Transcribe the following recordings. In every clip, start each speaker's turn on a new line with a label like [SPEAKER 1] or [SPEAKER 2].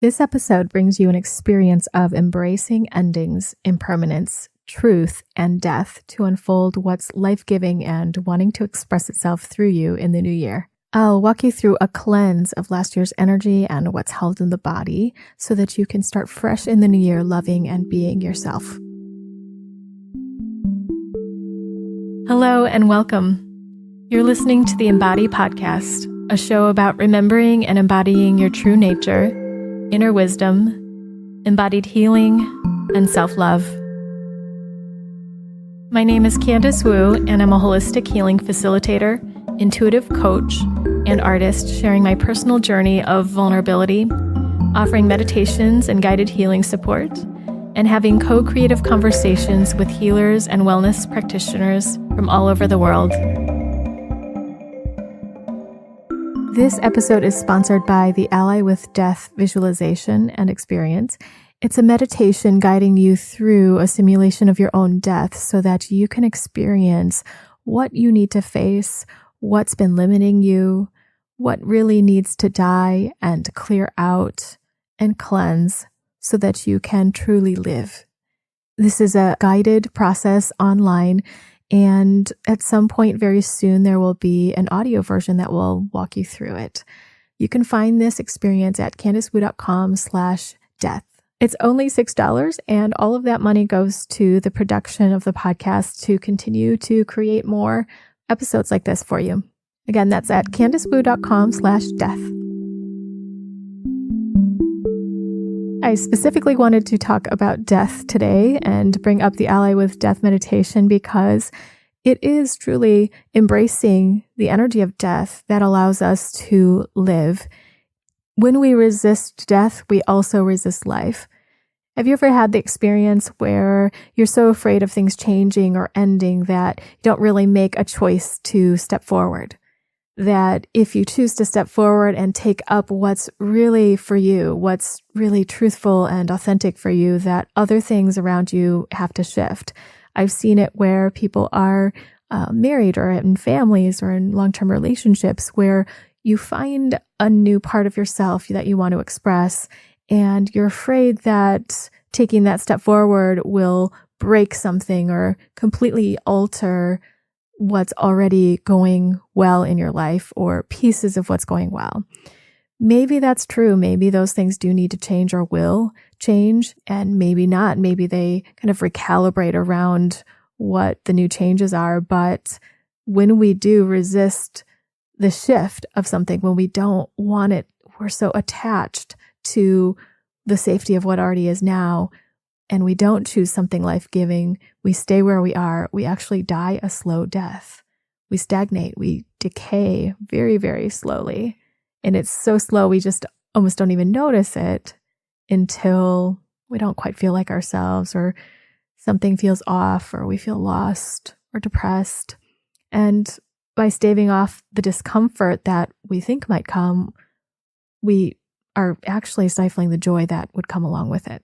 [SPEAKER 1] This episode brings you an experience of embracing endings, impermanence, truth, and death to unfold what's life-giving and wanting to express itself through you in the new year. I'll walk you through a cleanse of last year's energy and what's held in the body so that you can start fresh in the new year, loving and being yourself. Hello and welcome. You're listening to the Embody podcast, a show about remembering and embodying your true nature, inner wisdom, embodied healing, and self-love. My name is Candice Wu, and I'm a holistic healing facilitator, intuitive coach, and artist sharing my personal journey of vulnerability, offering meditations and guided healing support, and having co-creative conversations with healers and wellness practitioners from all over the world. This episode is sponsored by the Ally with Death visualization and experience. It's a meditation guiding you through a simulation of your own death so that you can experience what you need to face, what's been limiting you, what really needs to die and clear out and cleanse so that you can truly live. This is a guided process online, and at some point very soon, there will be an audio version that will walk you through it. You can find this experience at CandiceWu.com/death. It's only $6, and all of that money goes to the production of the podcast to continue to create more episodes like this for you. Again, that's at CandiceWu.com/death. I specifically wanted to talk about death today and bring up the Ally with Death meditation because it is truly embracing the energy of death that allows us to live. When we resist death, we also resist life. Have you ever had the experience where you're so afraid of things changing or ending that you don't really make a choice to step forward? That if you choose to step forward and take up what's really for you, what's really truthful and authentic for you, that other things around you have to shift. I've seen it where people are married or in families or in long-term relationships where you find a new part of yourself that you want to express, and you're afraid that taking that step forward will break something or completely alter what's already going well in your life or pieces of what's going well. Maybe that's true. Maybe those things do need to change or will change, and maybe not. Maybe they kind of recalibrate around what the new changes are. But when we do resist the shift of something, when we don't want it, we're so attached to the safety of what already is now, and we don't choose something life-giving, we stay where we are, we actually die a slow death. We stagnate, we decay very, very slowly. And it's so slow, we just almost don't even notice it until we don't quite feel like ourselves, or something feels off, or we feel lost or depressed. And by staving off the discomfort that we think might come, we are actually stifling the joy that would come along with it.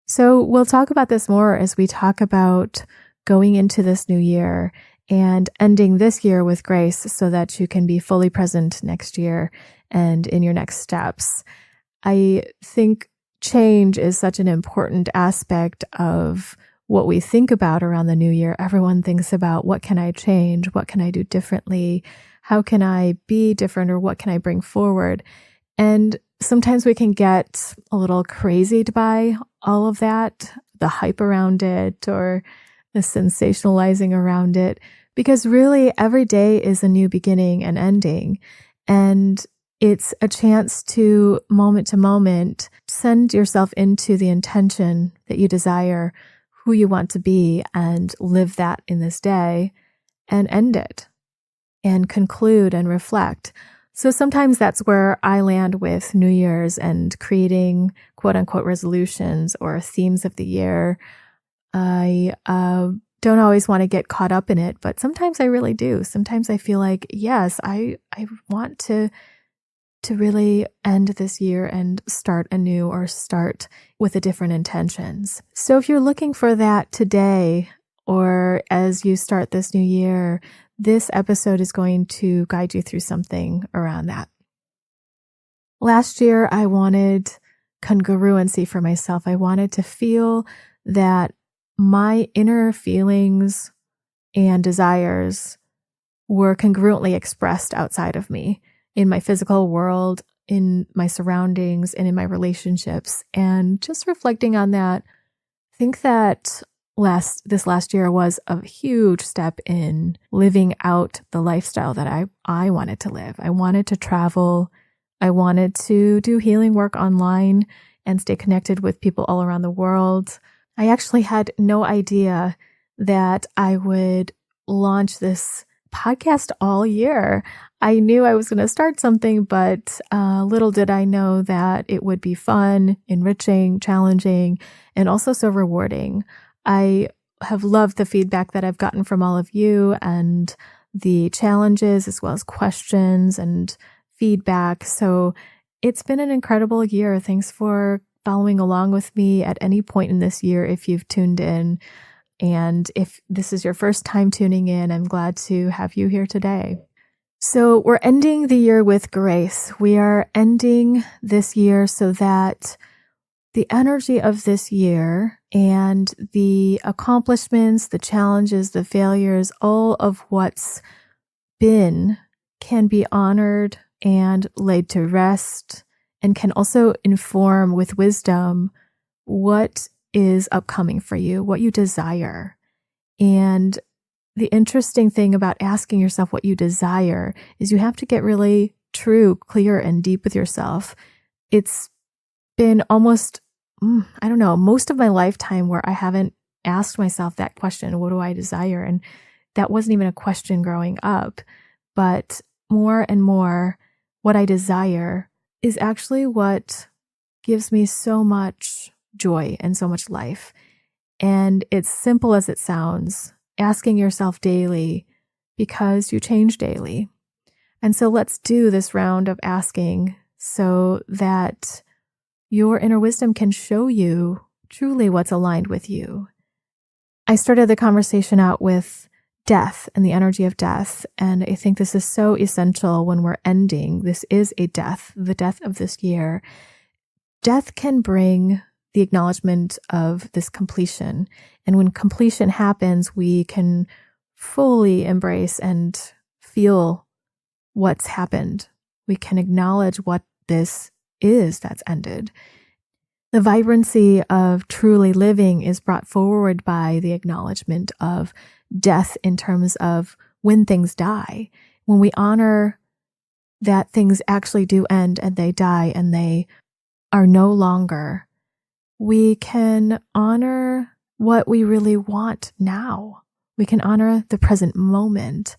[SPEAKER 1] So we'll talk about this more as we talk about going into this new year and ending this year with grace so that you can be fully present next year and in your next steps. I think change is such an important aspect of what we think about around the new year. Everyone thinks about, what can I change? What can I do differently? How can I be different, or what can I bring forward? And sometimes we can get a little crazied by all of that, the hype around it or the sensationalizing around it, because really every day is a new beginning and ending. And it's a chance to moment send yourself into the intention that you desire, who you want to be, and live that in this day and end it and conclude and reflect. So sometimes that's where I land with New Year's and creating quote unquote resolutions or themes of the year. I don't always want to get caught up in it, but sometimes I really do. Sometimes I feel like, yes, I want to really end this year and start anew, or start with a different intentions. So if you're looking for that today, or as you start this new year, this episode is going to guide you through something around that. Last year, I wanted congruency for myself. I wanted to feel that my inner feelings and desires were congruently expressed outside of me, in my physical world, in my surroundings, and in my relationships. And just reflecting on that, I think that this last year was a huge step in living out the lifestyle that I wanted to live. I wanted to travel. I wanted to do healing work online and stay connected with people all around the world. I actually had no idea that I would launch this podcast all year. I knew I was going to start something, but little did I know that it would be fun, enriching, challenging, and also so rewarding. I have loved the feedback that I've gotten from all of you and the challenges as well as questions and feedback. So it's been an incredible year. Thanks for following along with me at any point in this year if you've tuned in. And if this is your first time tuning in, I'm glad to have you here today. So we're ending the year with grace. We are ending this year so that the energy of this year and the accomplishments, the challenges, the failures, all of what's been can be honored and laid to rest, and can also inform with wisdom what is upcoming for you, what you desire. And the interesting thing about asking yourself what you desire is you have to get really true, clear, and deep with yourself. It's been almost, most of my lifetime where I haven't asked myself that question, what do I desire? And that wasn't even a question growing up. But more and more, what I desire is actually what gives me so much joy and so much life. And it's simple as it sounds, asking yourself daily because you change daily. And so let's do this round of asking so that your inner wisdom can show you truly what's aligned with you. I started the conversation out with death and the energy of death. And I think this is so essential when we're ending. This is a death, the death of this year. Death can bring the acknowledgement of this completion. And when completion happens, we can fully embrace and feel what's happened. We can acknowledge what this is that's ended. The vibrancy of truly living is brought forward by the acknowledgement of death in terms of when things die. When we honor that things actually do end and they die and they are no longer, we can honor what we really want now. We can honor the present moment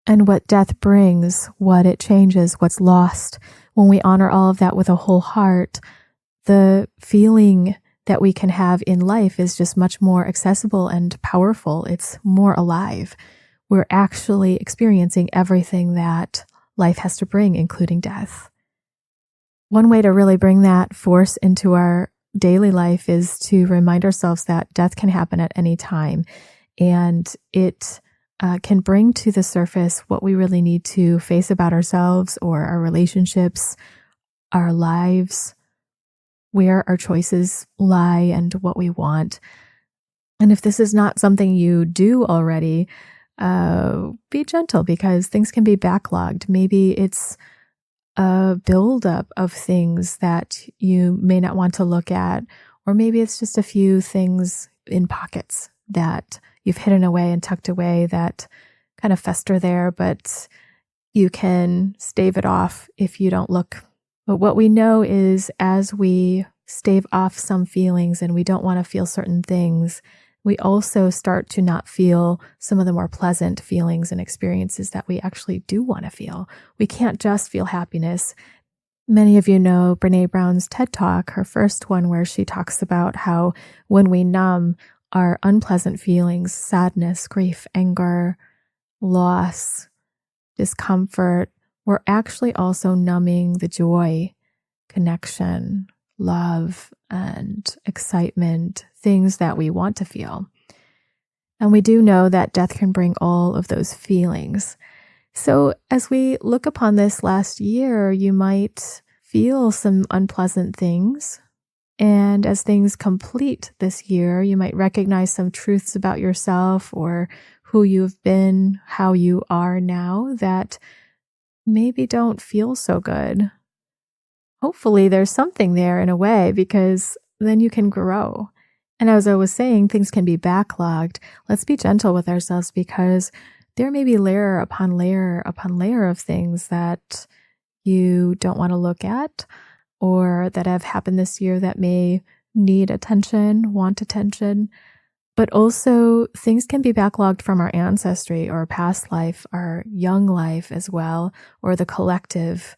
[SPEAKER 1] and what death brings, what it changes, what's lost. When we honor all of that with a whole heart, the feeling that we can have in life is just much more accessible and powerful. It's more alive. We're actually experiencing everything that life has to bring, including death. One way to really bring that force into our daily life is to remind ourselves that death can happen at any time, and it can bring to the surface what we really need to face about ourselves or our relationships, our lives, where our choices lie and what we want. And if this is not something you do already, be gentle because things can be backlogged. Maybe it's a buildup of things that you may not want to look at, or maybe it's just a few things in pockets that you've hidden away and tucked away that kind of fester there, but you can stave it off if you don't look. But what we know is as we stave off some feelings and we don't want to feel certain things, we also start to not feel some of the more pleasant feelings and experiences that we actually do want to feel. We can't just feel happiness. Many of you know Brené Brown's TED Talk, her first one, where she talks about how when we numb our unpleasant feelings, sadness, grief, anger, loss, discomfort, we're actually also numbing the joy, connection, love, and excitement, things that we want to feel. And we do know that death can bring all of those feelings. So as we look upon this last year, you might feel some unpleasant things. And as things complete this year, you might recognize some truths about yourself or who you've been, how you are now that maybe don't feel so good. Hopefully there's something there in a way, because then you can grow. And as I was saying, things can be backlogged. Let's be gentle with ourselves, because there may be layer upon layer upon layer of things that you don't want to look at, or that have happened this year that may need attention, want attention. But also things can be backlogged from our ancestry or past life, our young life as well, or the collective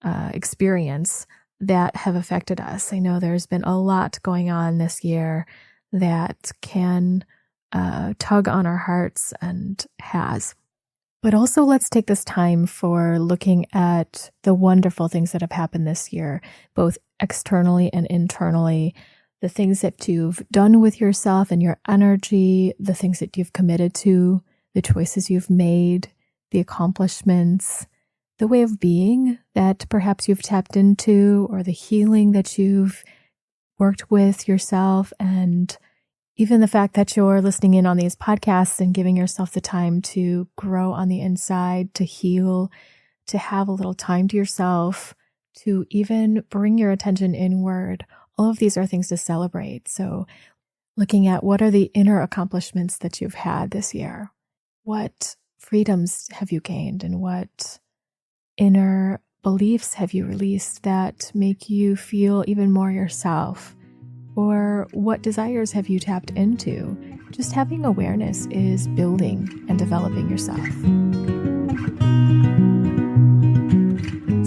[SPEAKER 1] experience that have affected us. I know there's been a lot going on this year that can tug on our hearts and has. But also let's take this time for looking at the wonderful things that have happened this year, both externally and internally, the things that you've done with yourself and your energy, the things that you've committed to, the choices you've made, the accomplishments, the way of being that perhaps you've tapped into, or the healing that you've worked with yourself, and even the fact that you're listening in on these podcasts and giving yourself the time to grow on the inside, to heal, to have a little time to yourself, to even bring your attention inward. All of these are things to celebrate. So looking at what are the inner accomplishments that you've had this year? What freedoms have you gained, and what inner beliefs have you released that make you feel even more yourself? Or what desires have you tapped into? Just having awareness is building and developing yourself.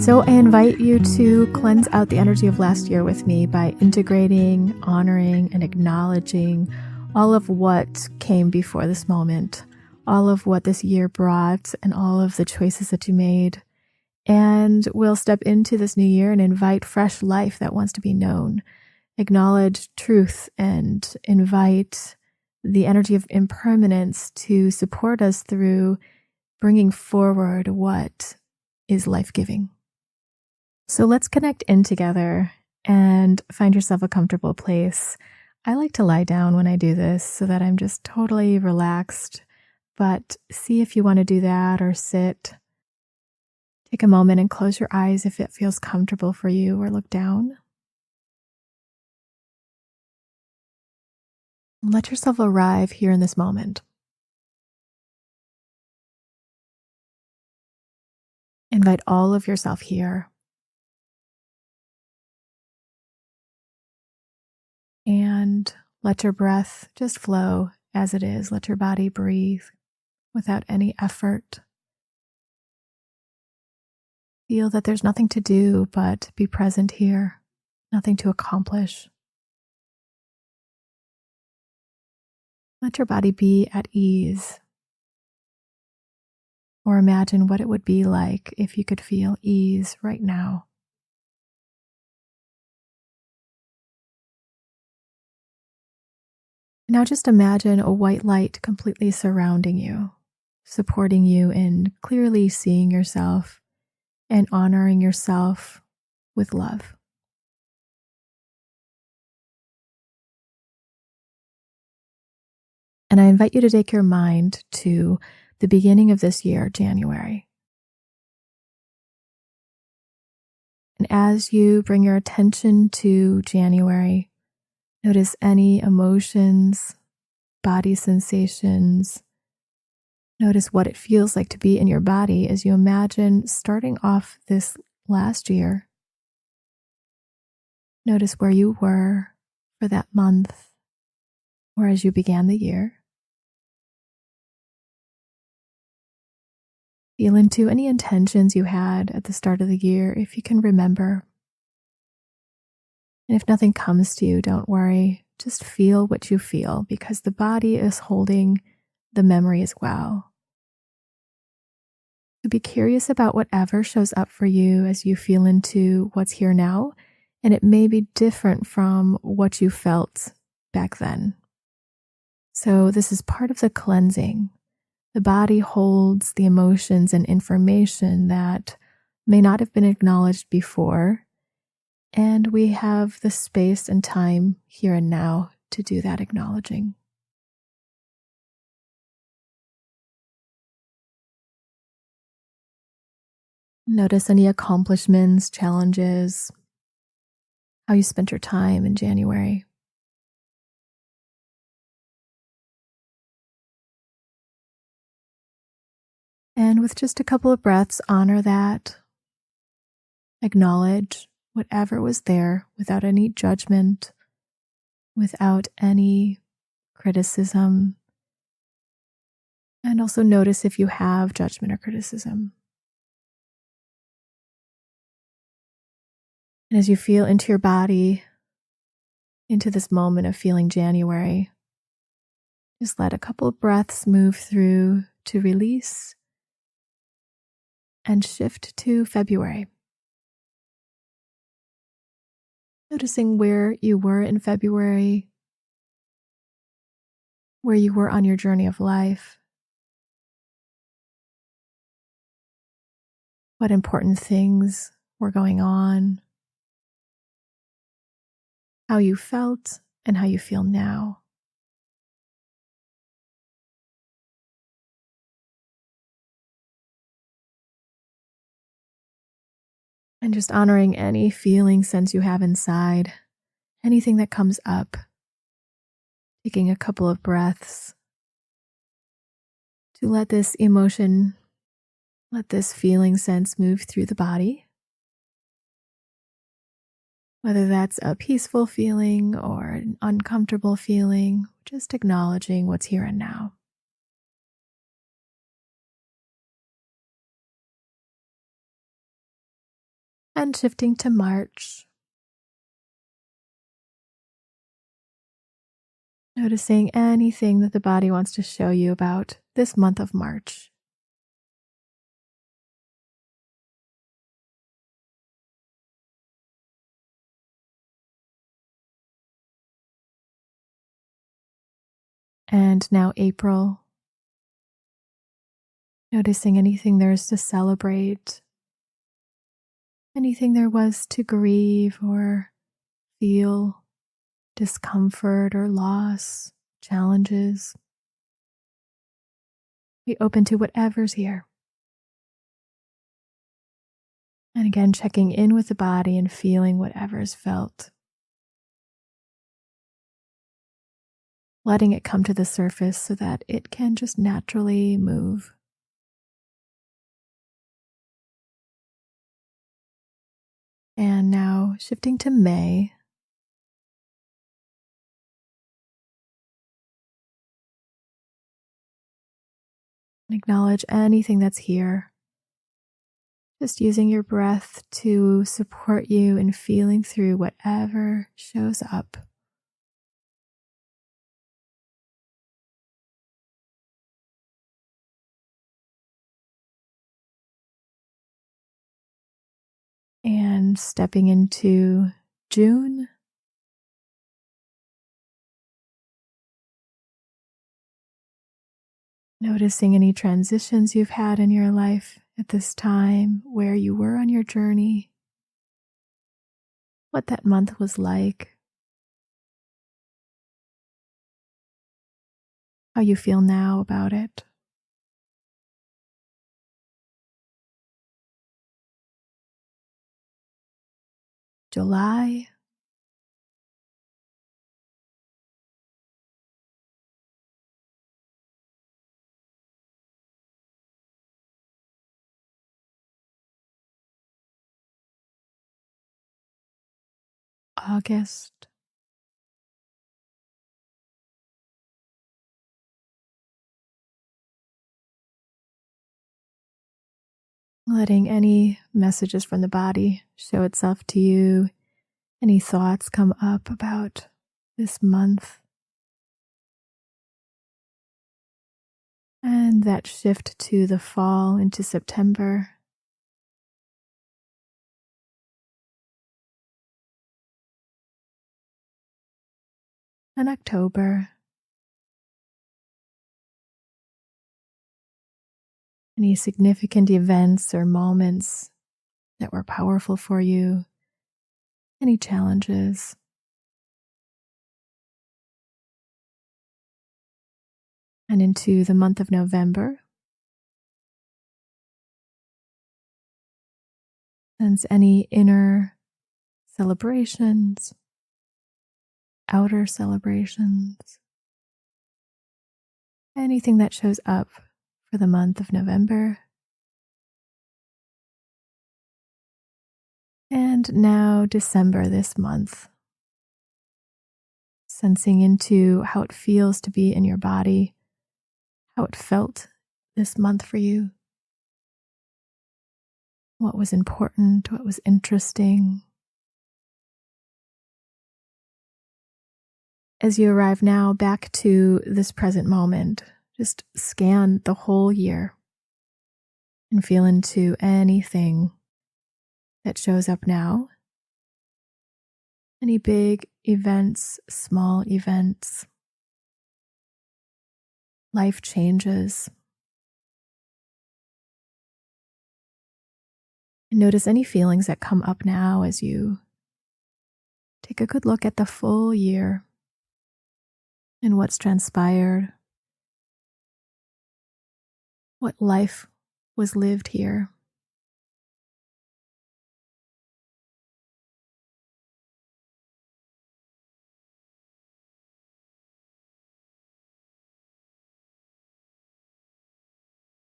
[SPEAKER 1] So I invite you to cleanse out the energy of last year with me by integrating, honoring, and acknowledging all of what came before this moment, all of what this year brought, and all of the choices that you made. And we'll step into this new year and invite fresh life that wants to be known. Acknowledge truth and invite the energy of impermanence to support us through bringing forward what is life-giving. So let's connect in together and find yourself a comfortable place. I like to lie down when I do this so that I'm just totally relaxed, but see if you want to do that or sit. Take a moment and close your eyes if it feels comfortable for you, or look down. Let yourself arrive here in this moment. Invite all of yourself here. And let your breath just flow as it is. Let your body breathe without any effort. Feel that there's nothing to do but be present here, nothing to accomplish. Let your body be at ease, or imagine what it would be like if you could feel ease right now. Now just imagine a white light completely surrounding you, supporting you in clearly seeing yourself and honoring yourself with love. And I invite you to take your mind to the beginning of this year, January. And as you bring your attention to January, notice any emotions, body sensations. Notice what it feels like to be in your body as you imagine starting off this last year. Notice where you were for that month, or as you began the year. Feel into any intentions you had at the start of the year, if you can remember. And if nothing comes to you, don't worry. Just feel what you feel, because the body is holding the memory as well. So be curious about whatever shows up for you as you feel into what's here now, and it may be different from what you felt back then. So this is part of the cleansing. The body holds the emotions and information that may not have been acknowledged before, And we have the space and time here and now to do that acknowledging. Notice any accomplishments, challenges, how you spent your time in January. And with just a couple of breaths, honor that. Acknowledge whatever was there without any judgment, without any criticism. And also notice if you have judgment or criticism. And as you feel into your body, into this moment of feeling January, just let a couple of breaths move through to release and shift to February. Noticing where you were in February, where you were on your journey of life, what important things were going on, how you felt and how you feel now. And just honoring any feeling, sense you have inside, anything that comes up. Taking a couple of breaths to let this emotion, let this feeling, sense move through the body. Whether that's a peaceful feeling or an uncomfortable feeling, just acknowledging what's here and now. And shifting to March. Noticing anything that the body wants to show you about this month of March. And now April. Noticing anything there is to celebrate, anything there was to grieve or feel, discomfort or loss, challenges. Be open to whatever's here. And again, checking in with the body and feeling whatever's felt. Letting it come to the surface so that it can just naturally move. And now shifting to May. Acknowledge anything that's here. Just using your breath to support you in feeling through whatever shows up. And stepping into June. Noticing any transitions you've had in your life at this time, where you were on your journey, what that month was like, how you feel now about it. July. August. Letting any messages from the body show itself to you, any thoughts come up about this month. And that shift to the fall into September. And October. Any significant events or moments that were powerful for you, any challenges. And into the month of November, sense any inner celebrations, outer celebrations, anything that shows up for the month of November. And now December this month, sensing into how it feels to be in your body, how it felt this month for you, what was important, what was interesting. As you arrive now back to this present moment, just scan the whole year and feel into anything that shows up now. Any big events, small events, life changes. And notice any feelings that come up now as you take a good look at the full year and what's transpired, what life was lived here.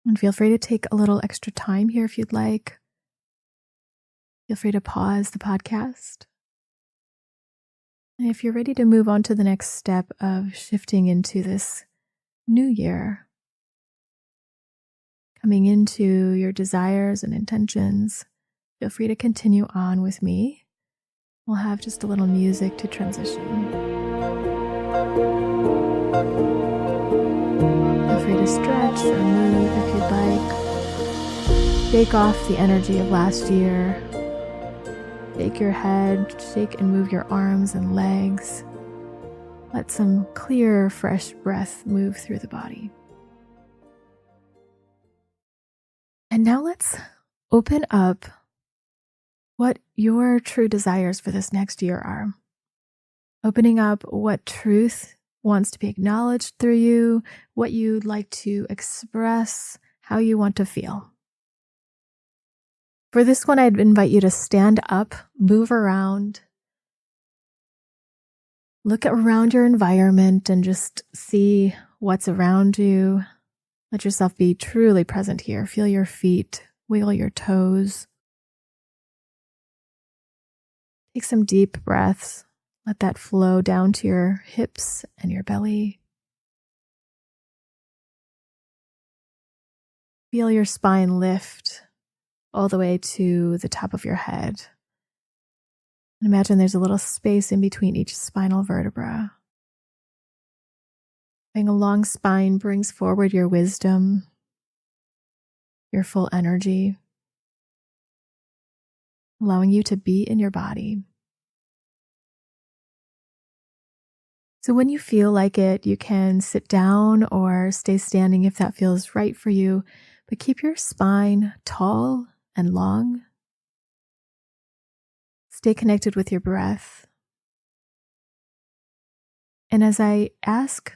[SPEAKER 1] And feel free to take a little extra time here if you'd like. Feel free to pause the podcast. And if you're ready to move on to the next step of shifting into this new year, coming into your desires and intentions, feel free to continue on with me. We'll have just a little music to transition. Feel free to stretch or move if you'd like. Shake off the energy of last year. Shake your head, shake and move your arms and legs. Let some clear, fresh breath move through the body. And now let's open up what your true desires for this next year are. Opening up what truth wants to be acknowledged through you, what you'd like to express, how you want to feel. For this one, I'd invite you to stand up, move around, look around your environment and just see what's around you. Let yourself be truly present here. Feel your feet, wiggle your toes. Take some deep breaths. Let that flow down to your hips and your belly. Feel your spine lift all the way to the top of your head. And imagine there's a little space in between each spinal vertebra. Having a long spine brings forward your wisdom, your full energy, allowing you to be in your body. So when you feel like it, you can sit down or stay standing if that feels right for you, but keep your spine tall and long. Stay connected with your breath. And as I ask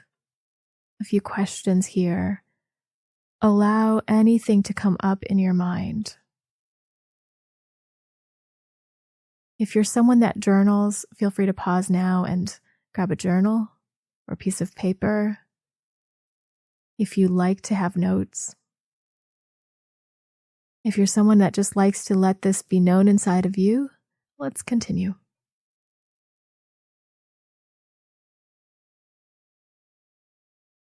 [SPEAKER 1] a few questions here, allow anything to come up in your mind. If you're someone that journals, feel free to pause now and grab a journal or a piece of paper. If you like to have notes. If you're someone that just likes to let this be known inside of you, let's continue.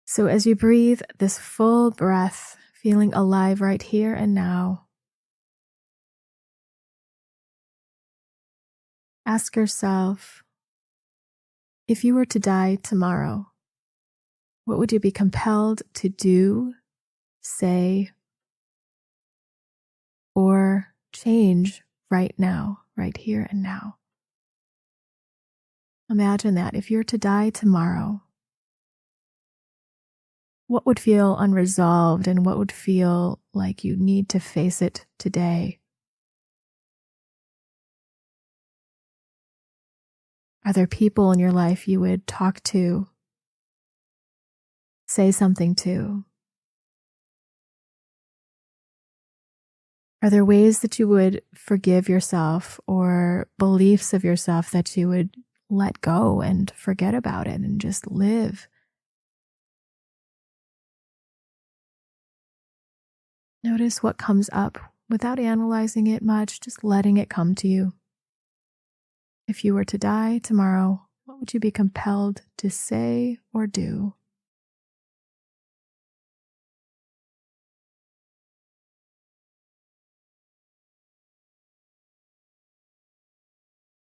[SPEAKER 1] So as you breathe this full breath, feeling alive right here and now, ask yourself, if you were to die tomorrow, what would you be compelled to do, say, or change right now, right here and now? Imagine that if you're to die tomorrow, what would feel unresolved and what would feel like you need to face it today? Are there people in your life you would talk to, say something to? Are there ways that you would forgive yourself or beliefs of yourself that you would let go and forget about it and just live? Notice what comes up without analyzing it much, just letting it come to you. If you were to die tomorrow, what would you be compelled to say or do?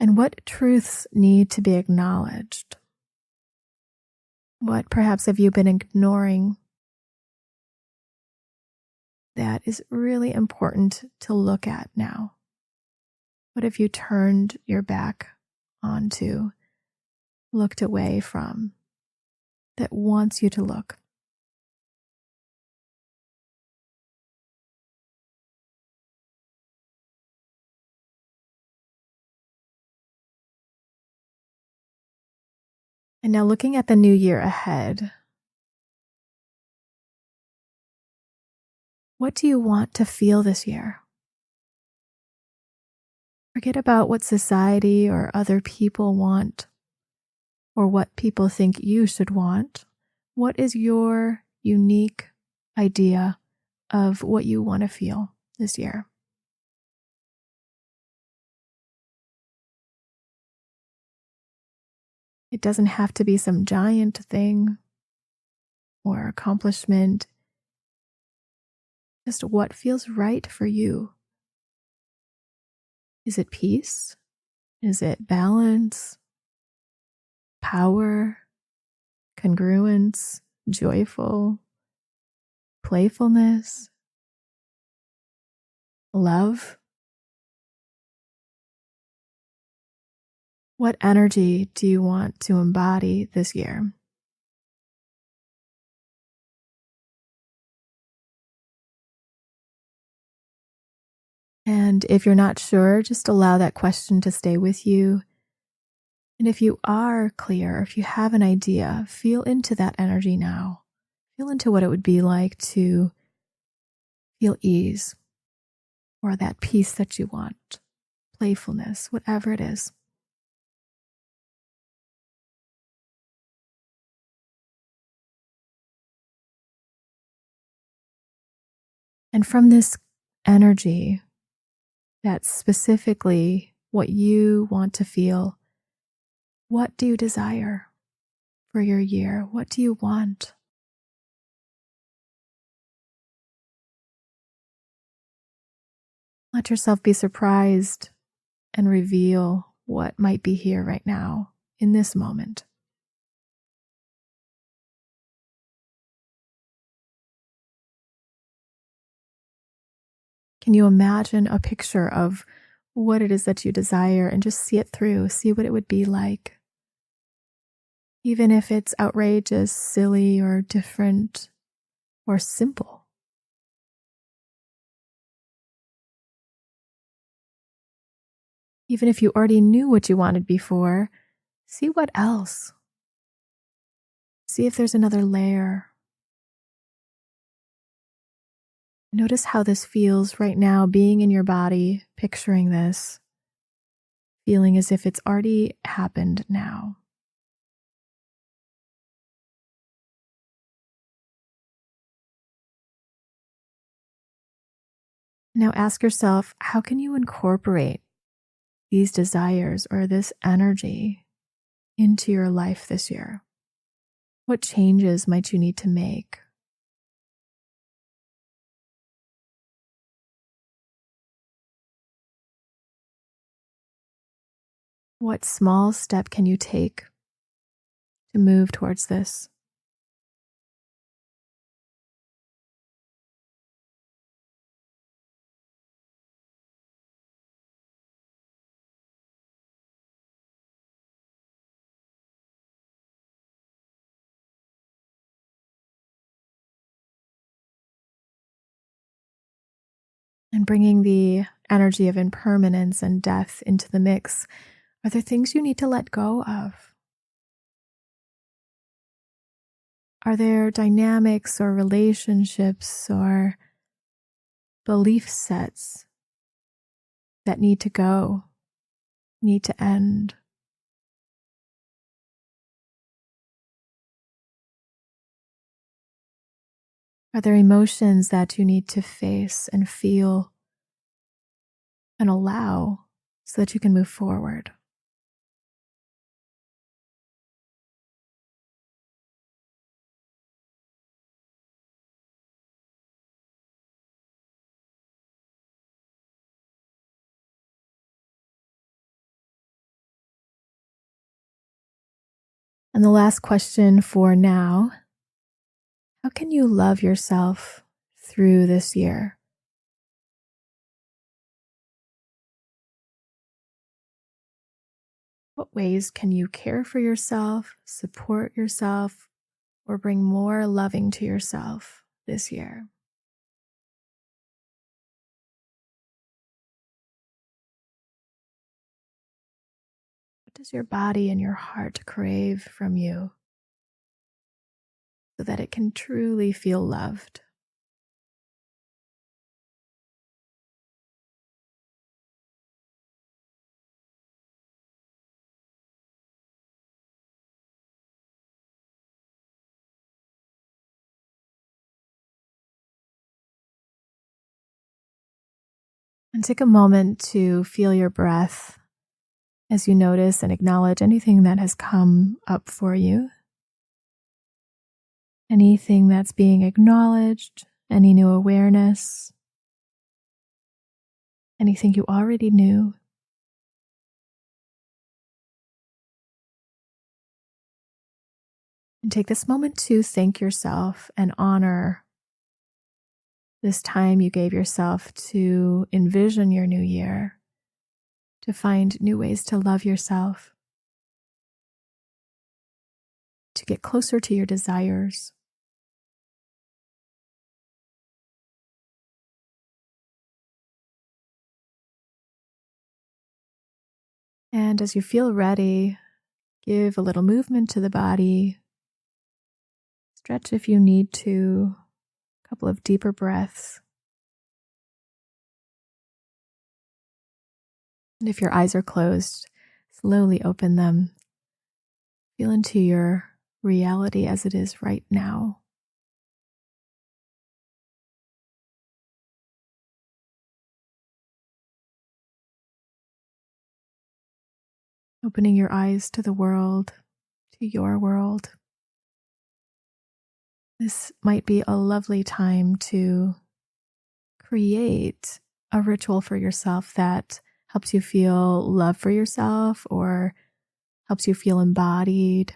[SPEAKER 1] And what truths need to be acknowledged? What perhaps have you been ignoring that is really important to look at now? What have you turned your back onto, looked away from, that wants you to look? And now looking at the new year ahead, what do you want to feel this year? Forget about what society or other people want or what people think you should want. What is your unique idea of what you want to feel this year? It doesn't have to be some giant thing or accomplishment. Just what feels right for you. Is it peace? Is it balance? Power? Congruence? Joyful? Playfulness? Love? What energy do you want to embody this year? And if you're not sure, just allow that question to stay with you. And if you are clear, if you have an idea, feel into that energy now. Feel into what it would be like to feel ease or that peace that you want, playfulness, whatever it is. And from this energy, that's specifically what you want to feel. What do you desire for your year? What do you want? Let yourself be surprised and reveal what might be here right now in this moment. Can you imagine a picture of what it is that you desire and just see it through, see what it would be like? Even if it's outrageous, silly, or different, or simple. Even if you already knew what you wanted before, see what else. See if there's another layer. Notice how this feels right now, being in your body, picturing this, feeling as if it's already happened now. Now ask yourself, how can you incorporate these desires or this energy into your life this year? What changes might you need to make? What small step can you take to move towards this? And bringing the energy of impermanence and death into the mix, Are there things you need to let go of? Are there dynamics or relationships or belief sets that need to go, need to end? Are there emotions that you need to face and feel and allow so that you can move forward? And the last question for now, how can you love yourself through this year? What ways can you care for yourself, support yourself, or bring more loving to yourself this year? What does your body and your heart crave from you so that it can truly feel loved? And take a moment to feel your breath as you notice and acknowledge anything that has come up for you, anything that's being acknowledged, any new awareness, anything you already knew. And take this moment to thank yourself and honor this time you gave yourself to envision your new year, to find new ways to love yourself, to get closer to your desires. And as you feel ready, give a little movement to the body. Stretch if you need to, a couple of deeper breaths. And if your eyes are closed, slowly open them. Feel into your reality as it is right now. Opening your eyes to the world, to your world. This might be a lovely time to create a ritual for yourself that helps you feel love for yourself or helps you feel embodied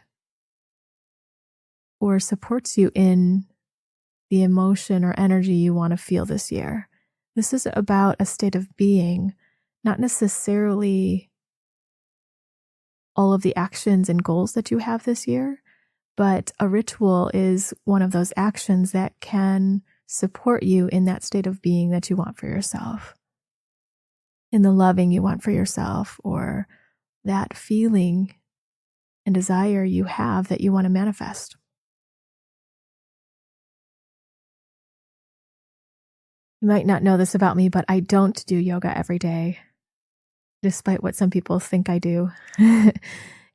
[SPEAKER 1] or supports you in the emotion or energy you want to feel this year. This is about a state of being, not necessarily all of the actions and goals that you have this year, but a ritual is one of those actions that can support you in that state of being that you want for yourself, in the loving you want for yourself, or that feeling and desire you have that you want to manifest. You might not know this about me, but I don't do yoga every day, despite what some people think I do.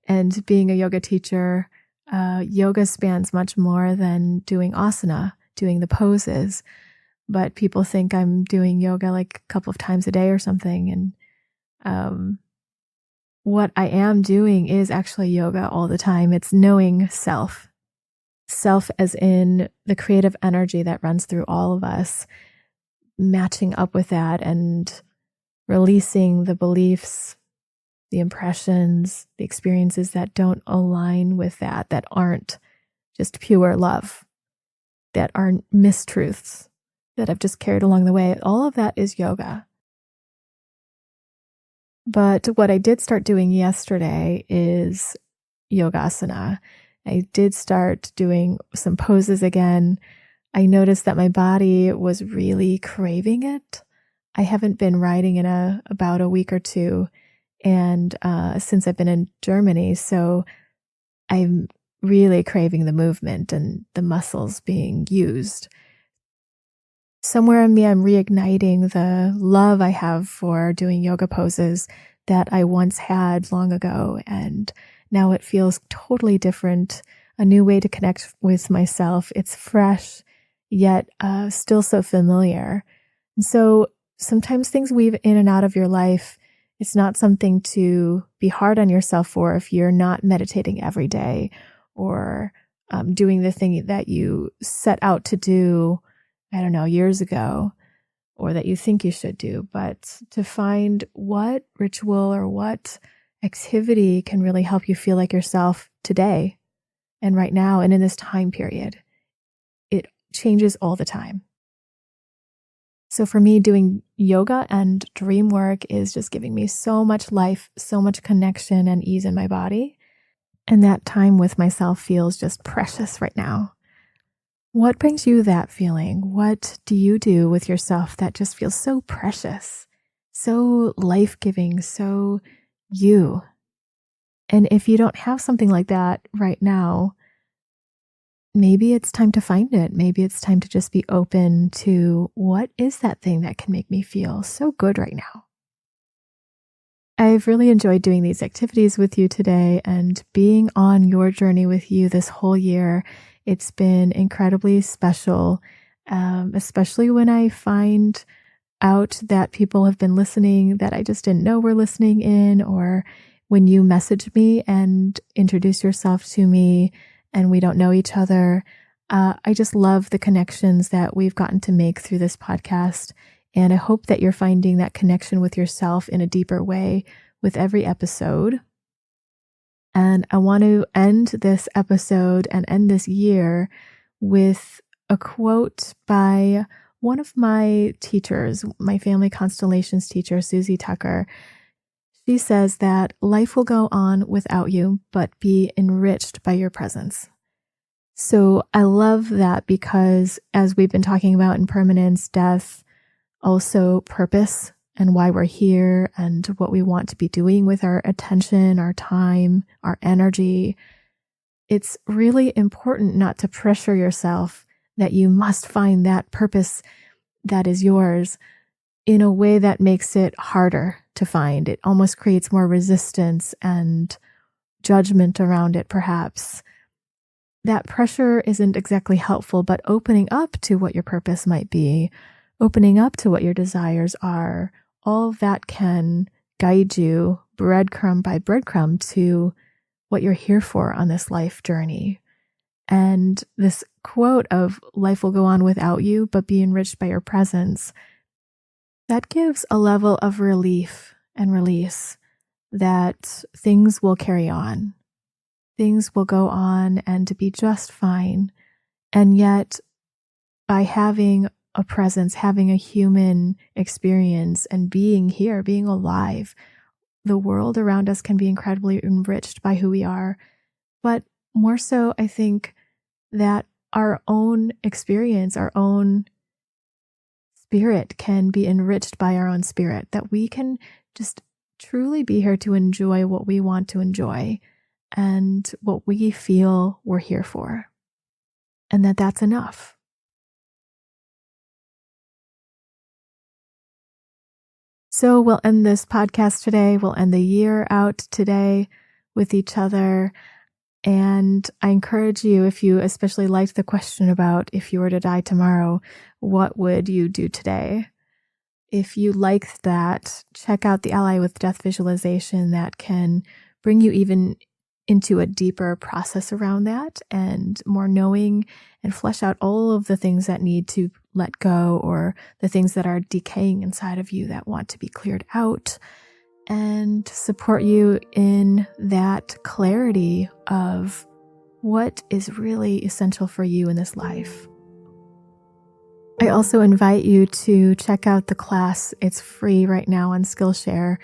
[SPEAKER 1] And being a yoga teacher, yoga spans much more than doing asana, doing the poses. But people think I'm doing yoga like a couple of times a day or something. And what I am doing is actually yoga all the time. It's knowing self. Self as in the creative energy that runs through all of us, matching up with that and releasing the beliefs, the impressions, the experiences that don't align with that aren't just pure love, that are mistruths that I've just carried along the way. All of that is yoga. But what I did start doing yesterday is yogasana. I did start doing some poses again. I noticed that my body was really craving it. I haven't been riding in about a week or two, and since I've been in Germany, so I'm really craving the movement and the muscles being used. Somewhere in me, I'm reigniting the love I have for doing yoga poses that I once had long ago, and now it feels totally different, a new way to connect with myself. It's fresh, yet still so familiar. And so sometimes things weave in and out of your life. It's not something to be hard on yourself for if you're not meditating every day or doing the thing that you set out to do, I don't know, years ago, or that you think you should do, but to find what ritual or what activity can really help you feel like yourself today and right now and in this time period. It changes all the time. So for me, doing yoga and dream work is just giving me so much life, so much connection and ease in my body. And that time with myself feels just precious right now. What brings you that feeling? What do you do with yourself that just feels so precious, so life-giving, so you? And if you don't have something like that right now, maybe it's time to find it. Maybe it's time to just be open to what is that thing that can make me feel so good right now. I've really enjoyed doing these activities with you today and being on your journey with you this whole year. It's been incredibly special, especially when I find out that people have been listening that I just didn't know were listening in, or when you message me and introduce yourself to me and we don't know each other. I just love the connections that we've gotten to make through this podcast. And I hope that you're finding that connection with yourself in a deeper way with every episode. And I want to end this episode and end this year with a quote by one of my teachers, my family constellations teacher, Susie Tucker. She says that life will go on without you, but be enriched by your presence. So I love that because as we've been talking about impermanence, death, also purpose and why we're here and what we want to be doing with our attention, our time, our energy, it's really important not to pressure yourself that you must find that purpose that is yours in a way that makes it harder to find. It almost creates more resistance and judgment around it, perhaps. That pressure isn't exactly helpful, but opening up to what your purpose might be, opening up to what your desires are, all that can guide you breadcrumb by breadcrumb to what you're here for on this life journey. And this quote of life will go on without you, but be enriched by your presence, that gives a level of relief and release that things will carry on. Things will go on and to be just fine. And yet, by having a presence, having a human experience and being here, being alive, the world around us can be incredibly enriched by who we are. But more so, I think that our own experience, our own spirit can be enriched by our own spirit, that we can just truly be here to enjoy what we want to enjoy and what we feel we're here for, and that that's enough. So we'll end this podcast today. We'll end the year out today with each other. And I encourage you, if you especially liked the question about if you were to die tomorrow, what would you do today? If you liked that, check out the Ally with Death visualization that can bring you even into a deeper process around that and more knowing and flesh out all of the things that need to let go or the things that are decaying inside of you that want to be cleared out and support you in that clarity of what is really essential for you in this life. I also invite you to check out the class. It's free right now on Skillshare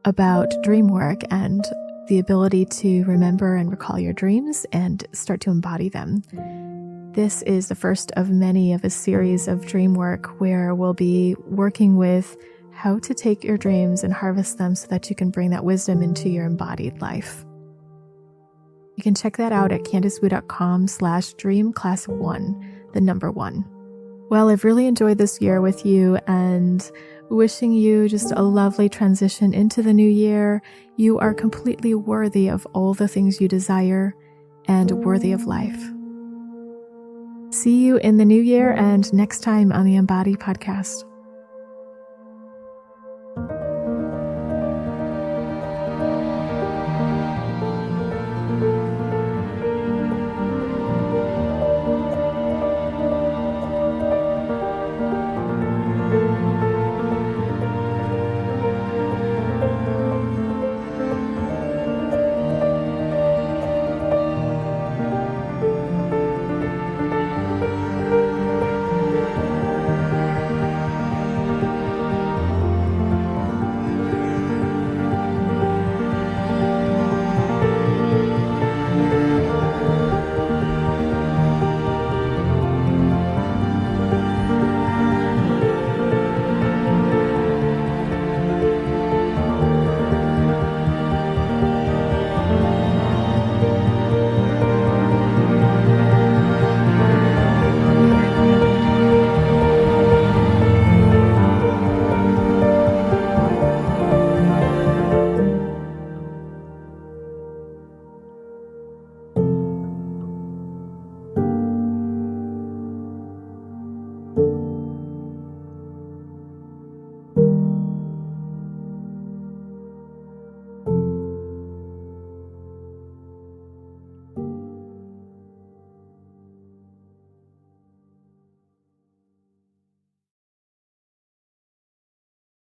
[SPEAKER 1] about dream work and the ability to remember and recall your dreams and start to embody them. This is the first of many of a series of dream work where we'll be working with how to take your dreams and harvest them so that you can bring that wisdom into your embodied life. You can check that out at CandiceWu.com/dreamclass1, the number 1. Well, I've really enjoyed this year with you and wishing you just a lovely transition into the new year. You are completely worthy of all the things you desire and worthy of life. See you in the new year and next time on the Embody podcast.